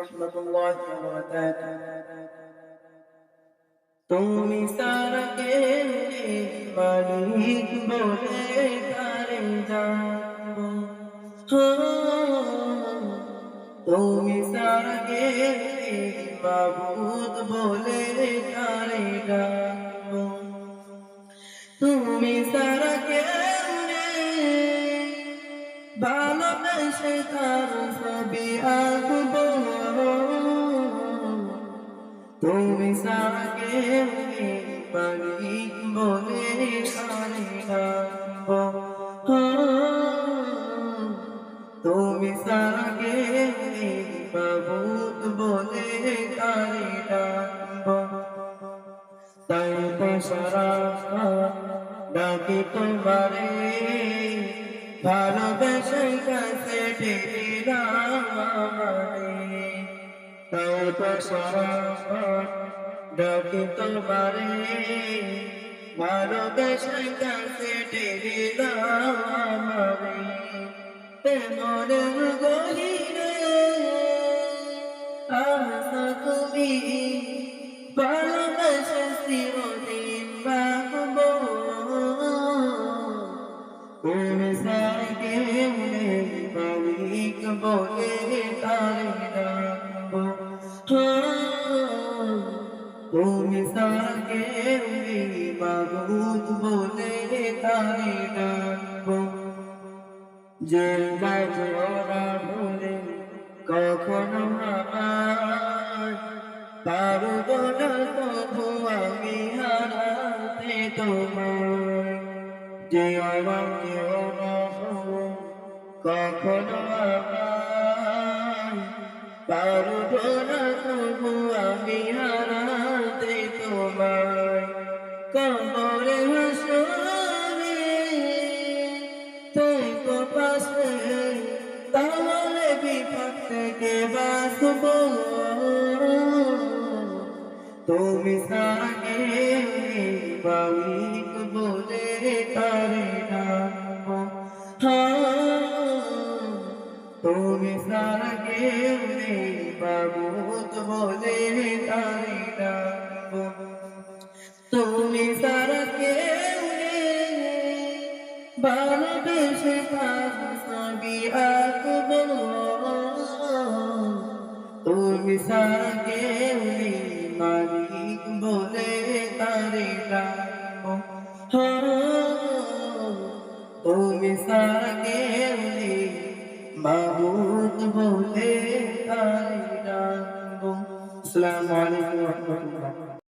রহমাতুল্লাহি ওয়া বারাকাতুহু। তুমি সারা কে মালিক বলে কারে জানবো, তুমি সারা কে মাবুদ বলে কারে ডাকবো, তুমি সারা কে ভালোবেসে তার ছবি আঁকবো, তুমি সারা কে মালিক বলে কারে ডাকবো, তুমি সারা কে মাবুদ বলে কারে ডাকবো। তাই তো সারা ডাকি তোমারে, ভালোবেসে কাছে টেকিলাম আমারে। তাই তো সারা ডাকি তোমারে, ভালোবেসে কাছে টেকিলাম আমারে। মনের গহীনে আশা তুমি, ভালোবেসে চিরদিন রাখবো, তুমি ছাড়া কেউ নেই মালিক বলে কারে ডাকবো, তুমি ছাড়া কেউ নেই মাবুদ বলে কারে ডাকবো। যে কাজে ওরা ভুলে কখনো আমায়, পারবো না তবু আমি হারাতে তোমায়। যে আমাকে ওরা ভুলে কখনো আমায়, পারবো না তবু আমি হারাতে তোমায়। কবরে হাসরে থেকো পাশে, তাহলে বিপদ থেকে বাঁচবো, তুমি ছাড়া কেউ নেই মালিক বলে কারে ডাকবো, তুমি ছাড়া কেউ নেই মাবুদ বলে কারে ডাকবো, তুমি ছাড়া কেউ নেই ভালোবেসে তার ছবি আঁকবো, তুমি ছাড়া কেউ নেই মালিক বলে কারে ডাকবো, তুমি ছাড়া কেউ নেই মাবুদ বলে কারে ডাকবো। আসসালামু আলাইকুম ওয়া রাহমাতুল্লাহ।